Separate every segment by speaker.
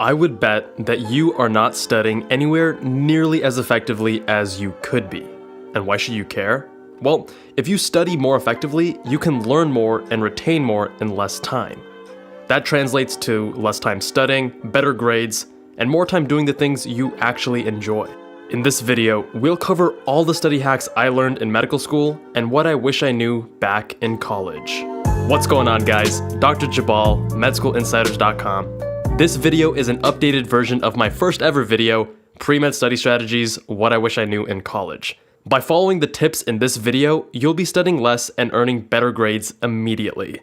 Speaker 1: I would bet that you are not studying anywhere nearly as effectively as you could be. And why should you care? Well, if you study more effectively, you can learn more and retain more in less time. That translates to less time studying, better grades, and more time doing the things you actually enjoy. In this video, we'll cover all the study hacks I learned in medical school and what I wish I knew back in college. What's going on, guys? Dr. Jabal, medschoolinsiders.com. This video is an updated version of my first ever video, Pre-Med Study Strategies, What I Wish I Knew in College. By following the tips in this video, you'll be studying less and earning better grades immediately.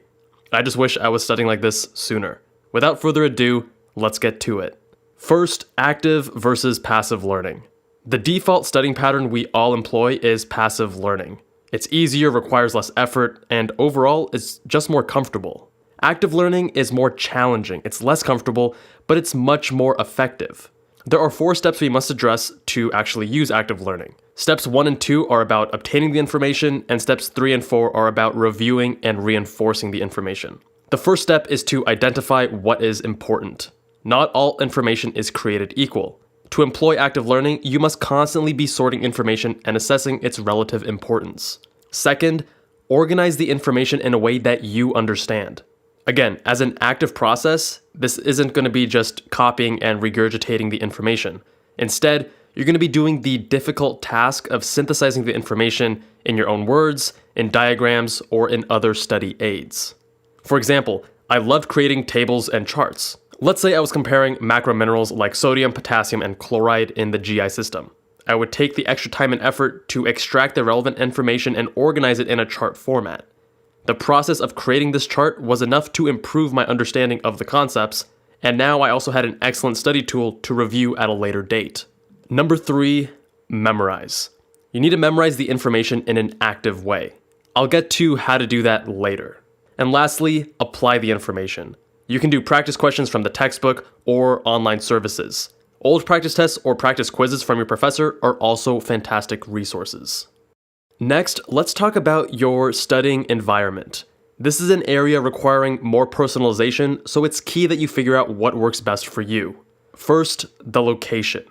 Speaker 1: I just wish I was studying like this sooner. Without further ado, let's get to it. First, active versus passive learning. The default studying pattern we all employ is passive learning. It's easier, requires less effort, and overall is just more comfortable. Active learning is more challenging, it's less comfortable, but it's much more effective. There are 4 steps we must address to actually use active learning. Steps 1 and 2 are about obtaining the information, and steps 3 and 4 are about reviewing and reinforcing the information. The first step is to identify what is important. Not all information is created equal. To employ active learning, you must constantly be sorting information and assessing its relative importance. Second, organize the information in a way that you understand. Again, as an active process, this isn't going to be just copying and regurgitating the information. Instead, you're going to be doing the difficult task of synthesizing the information in your own words, in diagrams, or in other study aids. For example, I loved creating tables and charts. Let's say I was comparing macrominerals like sodium, potassium, and chloride in the GI system. I would take the extra time and effort to extract the relevant information and organize it in a chart format. The process of creating this chart was enough to improve my understanding of the concepts, and now I also had an excellent study tool to review at a later date. Number 3, memorize. You need to memorize the information in an active way. I'll get to how to do that later. And lastly, apply the information. You can do practice questions from the textbook or online services. Old practice tests or practice quizzes from your professor are also fantastic resources. Next, let's talk about your studying environment. This is an area requiring more personalization, so it's key that you figure out what works best for you. First, the location.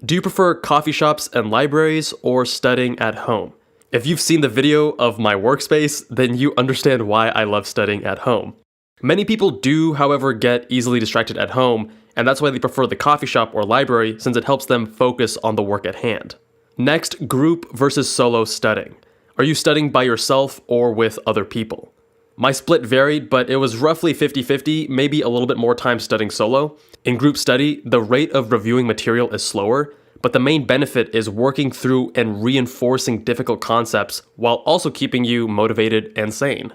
Speaker 1: Do you prefer coffee shops and libraries or studying at home? If you've seen the video of my workspace, then you understand why I love studying at home. Many people do, however, get easily distracted at home, and that's why they prefer the coffee shop or library since it helps them focus on the work at hand. Next, group versus solo studying. Are you studying by yourself or with other people? My split varied, but it was roughly 50-50, maybe a little bit more time studying solo. In group study, the rate of reviewing material is slower, but the main benefit is working through and reinforcing difficult concepts while also keeping you motivated and sane.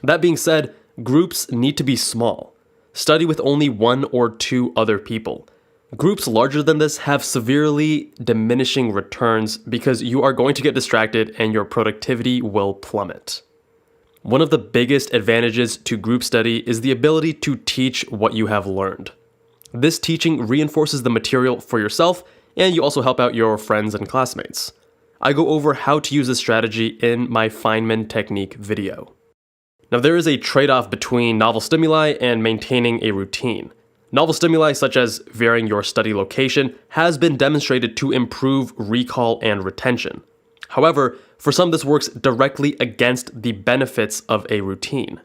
Speaker 1: That being said, groups need to be small. Study with only 1 or 2 other people. Groups larger than this have severely diminishing returns because you are going to get distracted and your productivity will plummet. One of the biggest advantages to group study is the ability to teach what you have learned. This teaching reinforces the material for yourself, and you also help out your friends and classmates. I go over how to use this strategy in my Feynman technique video. Now, there is a trade-off between novel stimuli and maintaining a routine. Novel stimuli, such as varying your study location, has been demonstrated to improve recall and retention. However, for some this works directly against the benefits of a routine.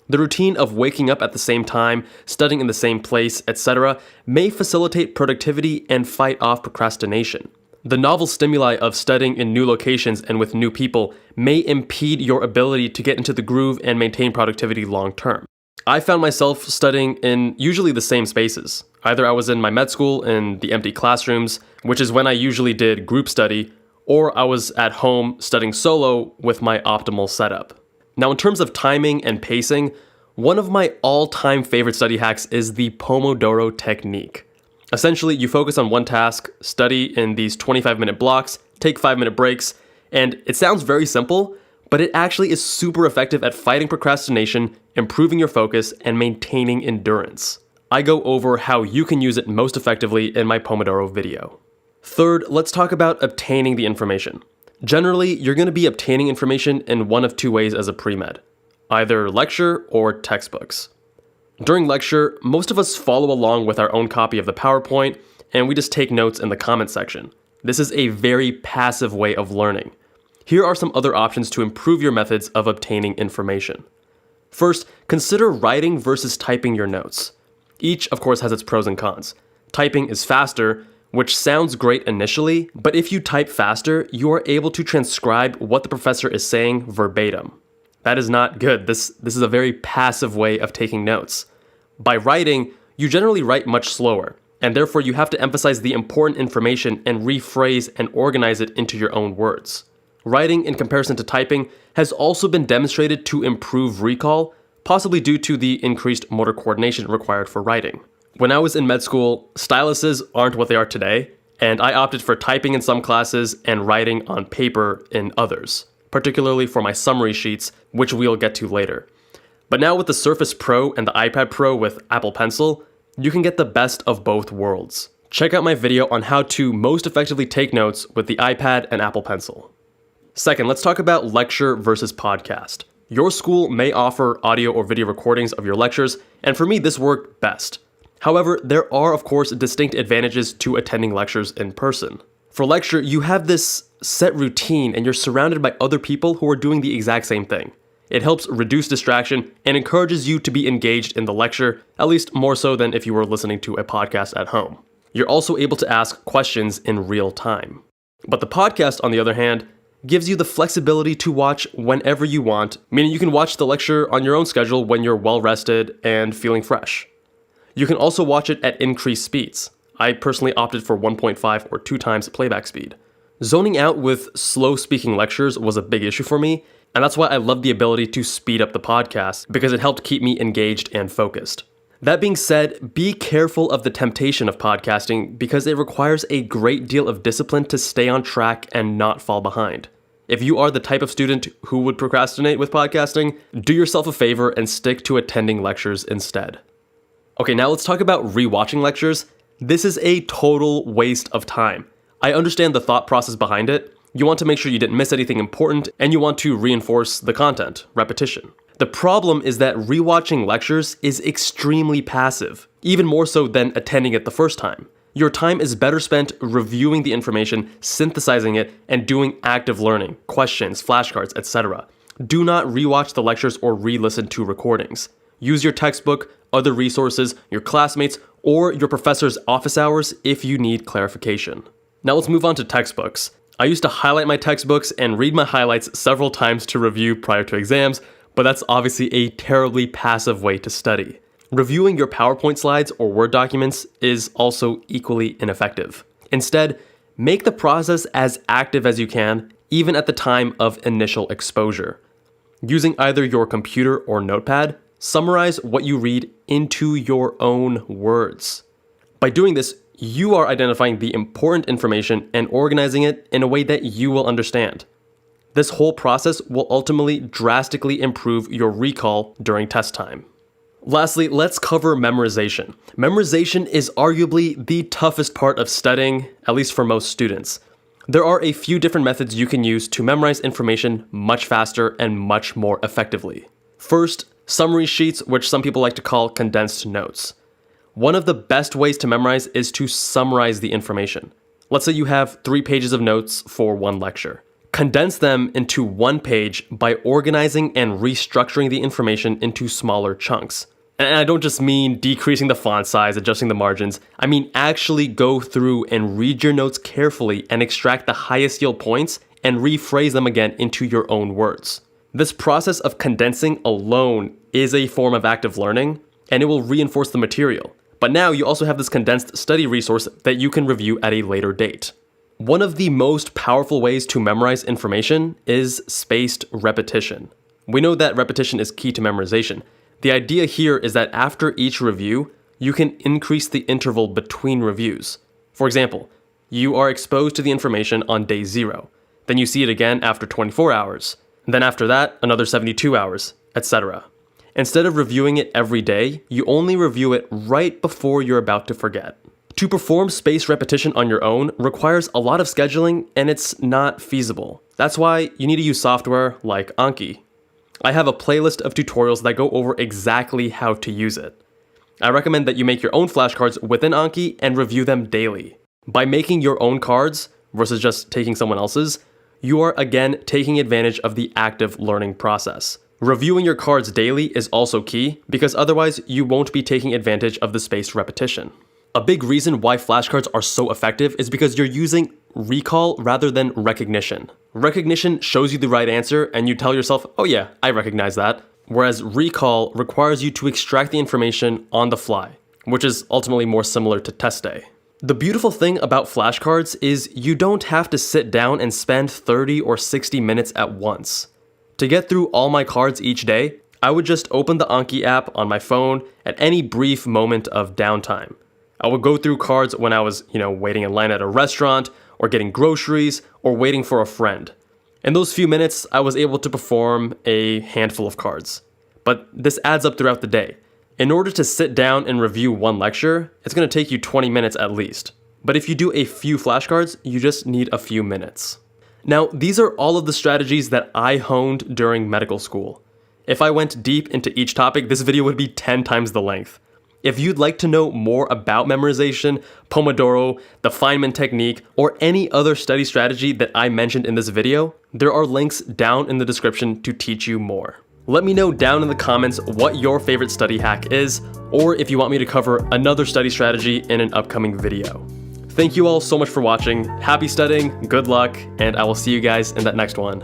Speaker 1: The routine of waking up at the same time, studying in the same place, etc. may facilitate productivity and fight off procrastination. The novel stimuli of studying in new locations and with new people may impede your ability to get into the groove and maintain productivity long term. I found myself studying in usually the same spaces. Either I was in my med school in the empty classrooms, which is when I usually did group study, or I was at home studying solo with my optimal setup. Now, in terms of timing and pacing, one of my all-time favorite study hacks is the Pomodoro technique. Essentially, you focus on one task, study in these 25-minute blocks, take 5-minute breaks, and it sounds very simple, but it actually is super effective at fighting procrastination, improving your focus, and maintaining endurance. I go over how you can use it most effectively in my Pomodoro video. Third, let's talk about obtaining the information. Generally, you're going to be obtaining information in one of 2 ways as a pre-med, either lecture or textbooks. During lecture, most of us follow along with our own copy of the PowerPoint, and we just take notes in the comment section. This is a very passive way of learning. Here are some other options to improve your methods of obtaining information. First, consider writing versus typing your notes. Each, of course, has its pros and cons. Typing is faster, which sounds great initially, but if you type faster, you are able to transcribe what the professor is saying verbatim. That is not good. This is a very passive way of taking notes. By writing, you generally write much slower, and therefore you have to emphasize the important information and rephrase and organize it into your own words. Writing, in comparison to typing, has also been demonstrated to improve recall, possibly due to the increased motor coordination required for writing. When I was in med school, styluses aren't what they are today, and I opted for typing in some classes and writing on paper in others, particularly for my summary sheets, which we'll get to later. But now with the Surface Pro and the iPad Pro with Apple Pencil, you can get the best of both worlds. Check out my video on how to most effectively take notes with the iPad and Apple Pencil. Second, let's talk about lecture versus podcast. Your school may offer audio or video recordings of your lectures, and for me, this worked best. However, there are, of course, distinct advantages to attending lectures in person. For lecture, you have this set routine and you're surrounded by other people who are doing the exact same thing. It helps reduce distraction and encourages you to be engaged in the lecture, at least more so than if you were listening to a podcast at home. You're also able to ask questions in real time. But the podcast, on the other hand, gives you the flexibility to watch whenever you want, meaning you can watch the lecture on your own schedule when you're well rested and feeling fresh. You can also watch it at increased speeds. I personally opted for 1.5 or 2 times playback speed. Zoning out with slow speaking lectures was a big issue for me, and that's why I love the ability to speed up the podcast, because it helped keep me engaged and focused. That being said, be careful of the temptation of podcasting because it requires a great deal of discipline to stay on track and not fall behind. If you are the type of student who would procrastinate with podcasting, do yourself a favor and stick to attending lectures instead. Okay, now let's talk about rewatching lectures. This is a total waste of time. I understand the thought process behind it. You want to make sure you didn't miss anything important, and you want to reinforce the content, repetition. The problem is that rewatching lectures is extremely passive, even more so than attending it the first time. Your time is better spent reviewing the information, synthesizing it, and doing active learning, questions, flashcards, etc. Do not rewatch the lectures or re-listen to recordings. Use your textbook, other resources, your classmates, or your professor's office hours if you need clarification. Now let's move on to textbooks. I used to highlight my textbooks and read my highlights several times to review prior to exams, but that's obviously a terribly passive way to study. Reviewing your PowerPoint slides or Word documents is also equally ineffective. Instead, make the process as active as you can, even at the time of initial exposure. Using either your computer or notepad, summarize what you read into your own words. By doing this, you are identifying the important information and organizing it in a way that you will understand. This whole process will ultimately drastically improve your recall during test time. Lastly, let's cover memorization. Memorization is arguably the toughest part of studying, at least for most students. There are a few different methods you can use to memorize information much faster and much more effectively. First, summary sheets, which some people like to call condensed notes. One of the best ways to memorize is to summarize the information. Let's say you have 3 pages of notes for one lecture. Condense them into 1 page by organizing and restructuring the information into smaller chunks. And I don't just mean decreasing the font size, adjusting the margins. I mean actually go through and read your notes carefully and extract the highest yield points and rephrase them again into your own words. This process of condensing alone is a form of active learning, and it will reinforce the material. But now you also have this condensed study resource that you can review at a later date. One of the most powerful ways to memorize information is spaced repetition. We know that repetition is key to memorization. The idea here is that after each review, you can increase the interval between reviews. For example, you are exposed to the information on day 0. Then you see it again after 24 hours. Then after that, another 72 hours, etc. Instead of reviewing it every day, you only review it right before you're about to forget. To perform spaced repetition on your own requires a lot of scheduling, and it's not feasible. That's why you need to use software like Anki. I have a playlist of tutorials that go over exactly how to use it. I recommend that you make your own flashcards within Anki and review them daily. By making your own cards versus just taking someone else's, you are again taking advantage of the active learning process. Reviewing your cards daily is also key because otherwise you won't be taking advantage of the spaced repetition. A big reason why flashcards are so effective is because you're using recall rather than recognition. Recognition shows you the right answer and you tell yourself, oh yeah, I recognize that. Whereas recall requires you to extract the information on the fly, which is ultimately more similar to test day. The beautiful thing about flashcards is you don't have to sit down and spend 30 or 60 minutes at once. To get through all my cards each day, I would just open the Anki app on my phone at any brief moment of downtime. I would go through cards when I was, waiting in line at a restaurant, or getting groceries, or waiting for a friend. In those few minutes, I was able to perform a handful of cards. But this adds up throughout the day. In order to sit down and review one lecture, it's going to take you 20 minutes at least. But if you do a few flashcards, you just need a few minutes. Now, these are all of the strategies that I honed during medical school. If I went deep into each topic, this video would be 10 times the length. If you'd like to know more about memorization, Pomodoro, the Feynman technique, or any other study strategy that I mentioned in this video, there are links down in the description to teach you more. Let me know down in the comments what your favorite study hack is, or if you want me to cover another study strategy in an upcoming video. Thank you all so much for watching. Happy studying, good luck, and I will see you guys in that next one.